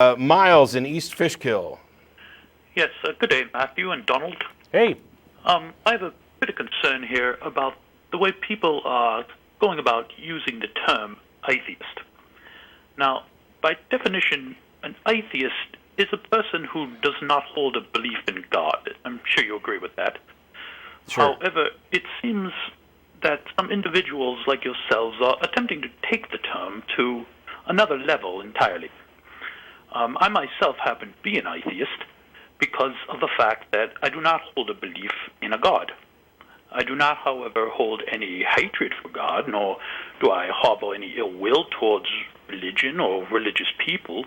Miles in East Fishkill. Yes, good day, Matthew and Donald. Hey. I have a bit of concern here about the way people are going about using the term atheist. Now, by definition, an atheist is a person who does not hold a belief in God. I'm sure you agree with that. Sure. However, it seems that some individuals like yourselves are attempting to take the term to another level entirely. I myself happen to be an atheist because of the fact that I do not hold a belief in a God. I do not, however, hold any hatred for God, nor do I harbor any ill will towards religion or religious people.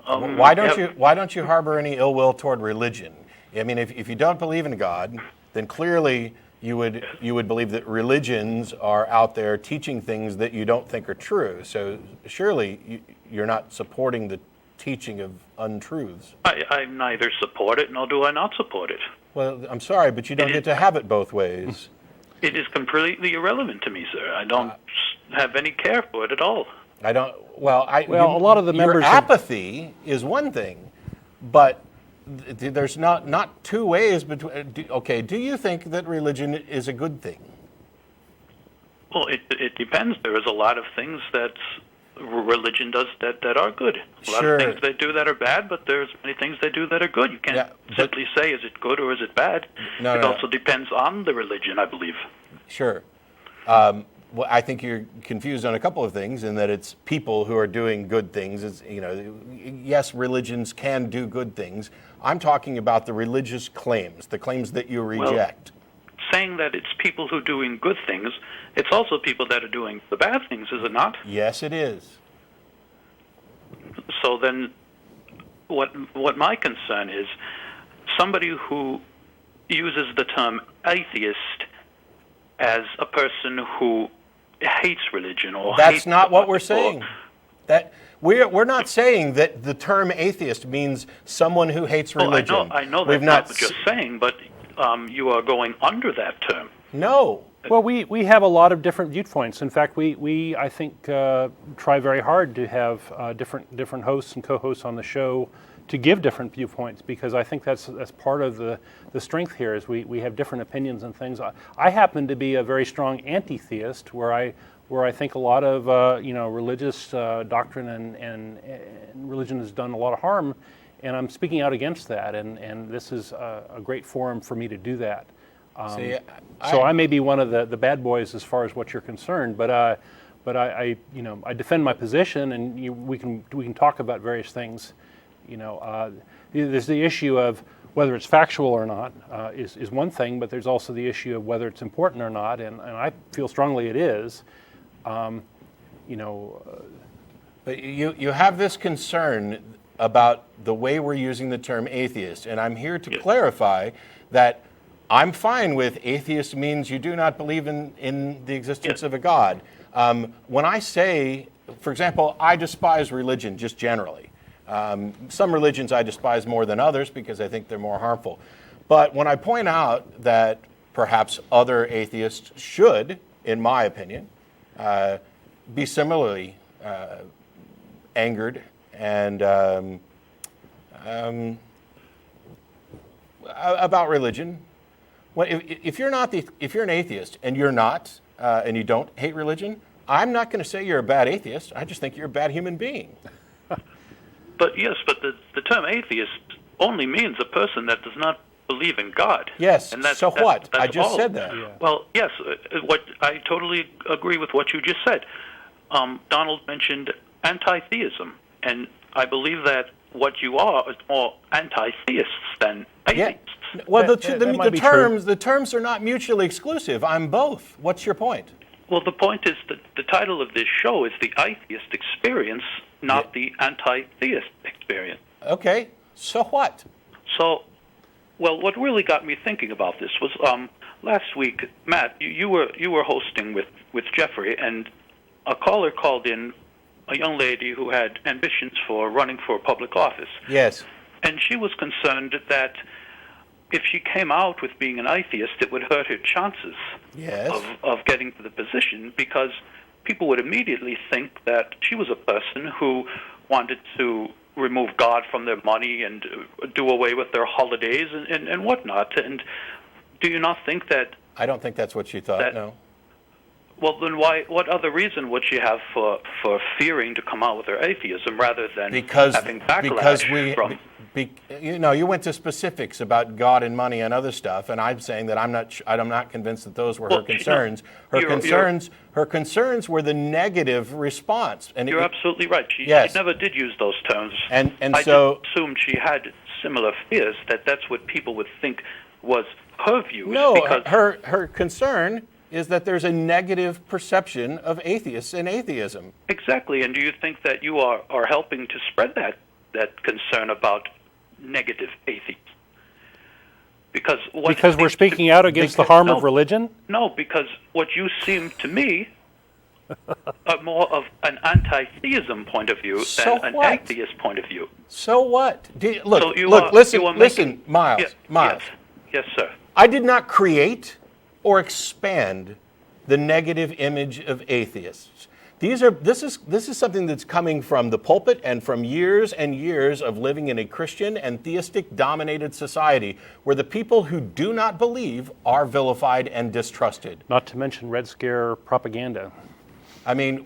Why don't you harbor any ill will toward religion? I mean, if you don't believe in God, then clearly you would believe that religions are out there teaching things that you don't think are true. So surely you're not supporting the teaching of untruths. I neither support it nor do I not support it. Well, I'm sorry, but you don't get to have it both ways. It is completely irrelevant to me, sir. I don't have any care for it at all. I don't. Well, a lot of the members. Your apathy is one thing, but there's not two ways between. Okay, do you think that religion is a good thing? Well, it depends. There is a lot of things that religion does that are good. A lot of things they do that are bad, but there's many things they do that are good. You can't simply say, is it good or is it bad? It also depends on the religion, I believe. Sure. Well, I think you're confused on a couple of things, in that it's people who are doing good things. It's, yes, religions can do good things. I'm talking about the religious claims, the claims that you reject. Well, saying that it's people who are doing good things, it's also people that are doing the bad things, is it not? Yes, it is. So then what my concern is, somebody who uses the term atheist as a person who hates religion or that's not what we're saying. That we're not saying that the term atheist means someone who hates religion. Oh, I know that's not what you're saying, but you are going under that term. No. Well, we have a lot of different viewpoints. In fact, we I think try very hard to have different hosts and co-hosts on the show to give different viewpoints, because I think that's part of the strength here is we have different opinions and things. I happen to be a very strong anti-theist, where I think a lot of religious doctrine and religion has done a lot of harm, and I'm speaking out against that. And this is a great forum for me to do that. So I may be one of the bad boys as far as what you're concerned, but I defend my position, and we can talk about various things. There's the issue of whether it's factual or not is one thing, but there's also the issue of whether it's important or not, and I feel strongly it is. But you have this concern about the way we're using the term atheist, and I'm here to clarify that I'm fine with atheist means you do not believe in the existence of a God. When I say, for example, I despise religion just generally. Some religions I despise more than others because I think they're more harmful. But when I point out that perhaps other atheists should, in my opinion, be similarly angered and about religion. Well, if you're an atheist and you're not, and you don't hate religion, I'm not going to say you're a bad atheist. I just think you're a bad human being. But yes, but the term atheist only means a person that does not believe in God. Yes. And so what? I just all. said that. Yeah. Well, yes. I totally agree with what you just said. Donald mentioned anti-theism, and I believe that what you are is more anti-theists than atheists. Yeah. Well, the terms are not mutually exclusive. I'm both. What's your point? Well, the point is that the title of this show is the Atheist Experience, not the Anti-Theist Experience. Okay. So what? So, well, what really got me thinking about this was last week, Matt, you were hosting with Jeffrey, and a caller called in, a young lady who had ambitions for running for public office. Yes. And she was concerned that if she came out with being an atheist, it would hurt her chances of getting to the position, because people would immediately think that she was a person who wanted to remove God from their money and do away with their holidays and whatnot. And do you not think that... I don't think that's what she thought, no. Well, then what other reason would she have for fearing to come out with her atheism rather than having backlash from... you went to specifics about God and money and other stuff, and I'm saying that I'm not convinced that those were her concerns. Her concerns were the negative response. And you're absolutely right. She never did use those terms. And I so just assumed she had similar fears, that's what people would think was her views. No, because her concern is that there's a negative perception of atheists and atheism. Exactly, and do you think that you are helping to spread that concern about negative atheists? Because we're speaking out against the harm of religion? No, because what you seem to me are more of an anti-theism point of view than an atheist point of view. So what? Listen, Miles. Yes, sir. I did not create or expand the negative image of atheists. This is something that's coming from the pulpit and from years and years of living in a Christian and theistic dominated society where the people who do not believe are vilified and distrusted. Not to mention Red Scare propaganda. I mean,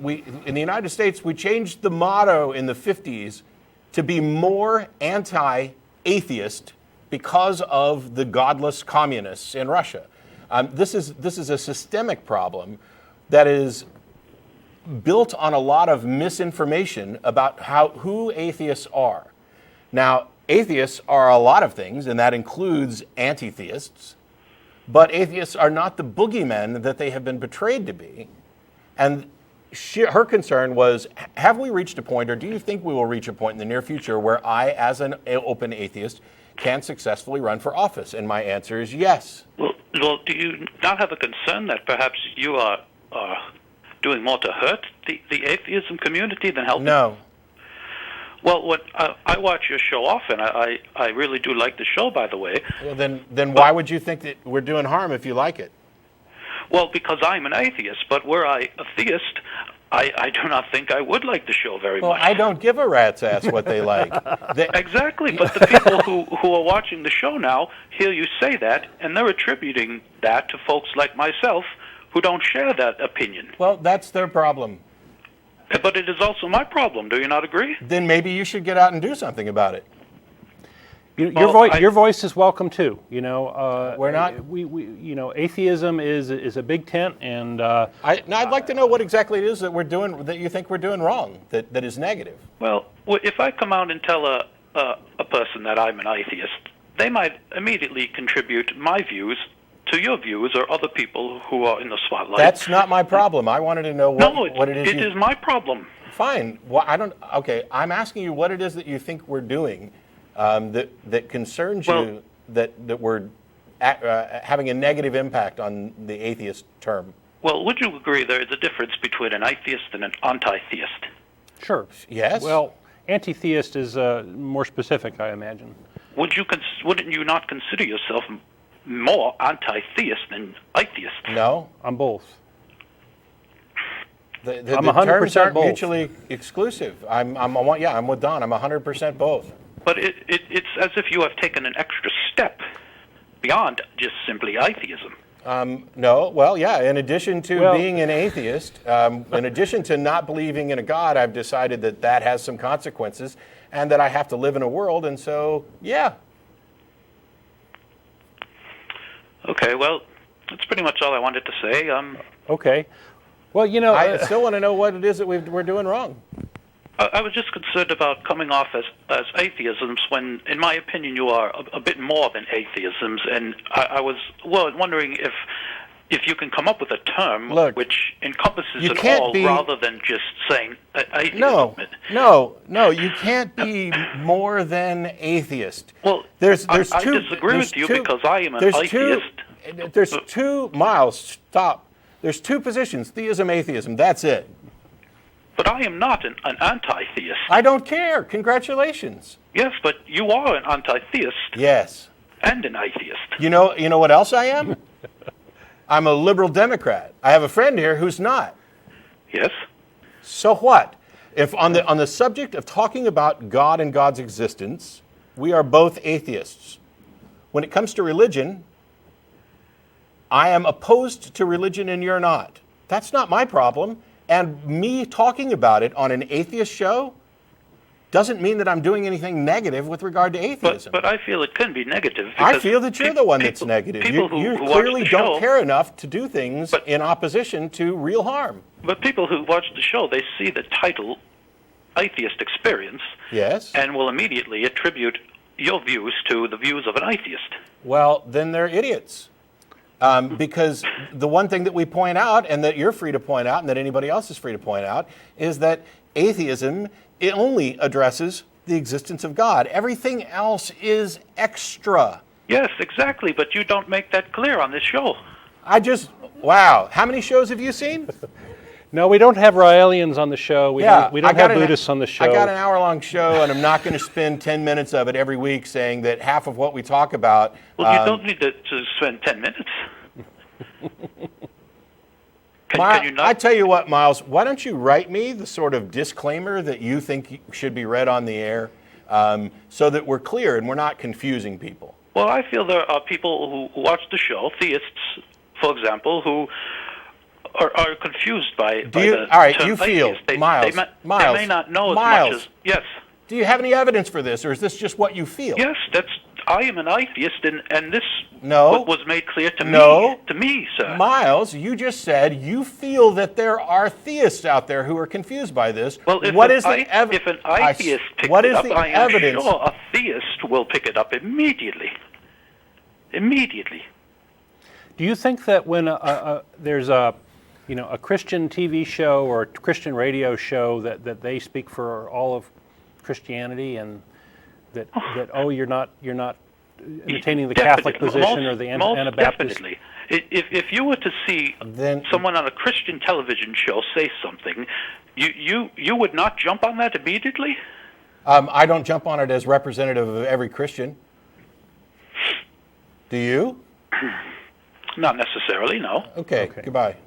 in the United States, we changed the motto in the 50s to be more anti-atheist because of the godless communists in Russia. This is a systemic problem that is built on a lot of misinformation about who atheists are. Now, atheists are a lot of things, and that includes anti-theists, but atheists are not the boogeymen that they have been portrayed to be. And her concern was, have we reached a point, or do you think we will reach a point in the near future where I, as an open atheist, can successfully run for office? And my answer is yes. Well, do you not have a concern that perhaps you are doing more to hurt the atheism community than helping? No. Well, I watch your show often. I really do like the show, by the way. Well, then why would you think that we're doing harm if you like it? Well, because I'm an atheist, but were I a theist, I do not think I would like the show very much. Well, I don't give a rat's ass what they like. Exactly, but the people who are watching the show now hear you say that, and they're attributing that to folks like myself who don't share that opinion. Well, that's their problem. But it is also my problem. Do you not agree? Then maybe you should get out and do something about it. Your voice is welcome too. We're not. Atheism is a big tent, and I'd like to know what exactly it is that we're doing, that you think we're doing wrong, that is negative. Well, if I come out and tell a person that I'm an atheist, they might immediately contribute my views to your views or other people who are in the spotlight. That's not my problem. I wanted to know what it is. It is my problem. Fine. Well, okay, I'm asking you what it is that you think we're doing that concerns you, that we're having a negative impact on the atheist term. Well, would you agree there is a difference between an atheist and an anti-theist? Sure. Yes. Well, anti-theist is more specific, I imagine. Wouldn't you not consider yourself more anti-theist than atheist? No. I'm both. The I'm 100% terms aren't both. mutually exclusive. I'm with Don. I'm 100% both. But it's as if you have taken an extra step beyond just simply atheism. No, well, yeah. In addition to being an atheist, in addition to not believing in a God, I've decided that has some consequences, and that I have to live in a world, and so, yeah. Okay, well, that's pretty much all I wanted to say. Okay. Well, I still want to know what it is that we're doing wrong. I was just concerned about coming off as atheisms when, in my opinion, you are a bit more than atheisms, and I was wondering if you can come up with a term which encompasses it all rather than just saying atheism. No, you can't be more than atheist. Well, I disagree with you because I am an atheist. There's two, Miles, stop. There's two positions, theism, atheism, that's it. But I am not an anti-theist. I don't care. Congratulations. Yes, but you are an anti-theist. Yes. And an atheist. You know what else I am? I'm a liberal Democrat. I have a friend here who's not. Yes. So what? If on the subject of talking about God and God's existence, we are both atheists. When it comes to religion, I am opposed to religion and you're not. That's not my problem. And me talking about it on an atheist show doesn't mean that I'm doing anything negative with regard to atheism. But I feel it can be negative. I feel that you're the one that's negative. You clearly don't care enough to do things in opposition to real harm. But people who watch the show, they see the title Atheist Experience, yes, and will immediately attribute your views to the views of an atheist. Well, then they're idiots. Because the one thing that we point out, and that you're free to point out, and that anybody else is free to point out, is that atheism, it only addresses the existence of God. Everything else is extra. Yes, exactly, but you don't make that clear on this show. Wow. How many shows have you seen? No, we don't have Raelians on the show. We don't have Buddhists on the show. I got an hour-long show, and I'm not going to spend 10 minutes of it every week saying that half of what we talk about... Well, you don't need to spend 10 minutes. Can you not? I tell you what, Miles, why don't you write me the sort of disclaimer that you think should be read on the air so that we're clear and we're not confusing people? Well, I feel there are people who watch the show, theists, for example, who... are confused by the term atheist. They may not know as much as... Yes. Do you have any evidence for this, or is this just what you feel? Yes, I am an atheist, and this was made clear to me, sir. Miles, you just said you feel that there are theists out there who are confused by this. Well, if an atheist picks it up, I am sure a theist will pick it up immediately. Immediately. Do you think that when there's a Christian TV show or a Christian radio show that they speak for all of Christianity, and that you're not entertaining the Catholic position or the Anabaptist? Definitely. If you were to see someone on a Christian television show say something, you would not jump on that immediately? I don't jump on it as representative of every Christian. Do you? Not necessarily, no. Okay. Goodbye.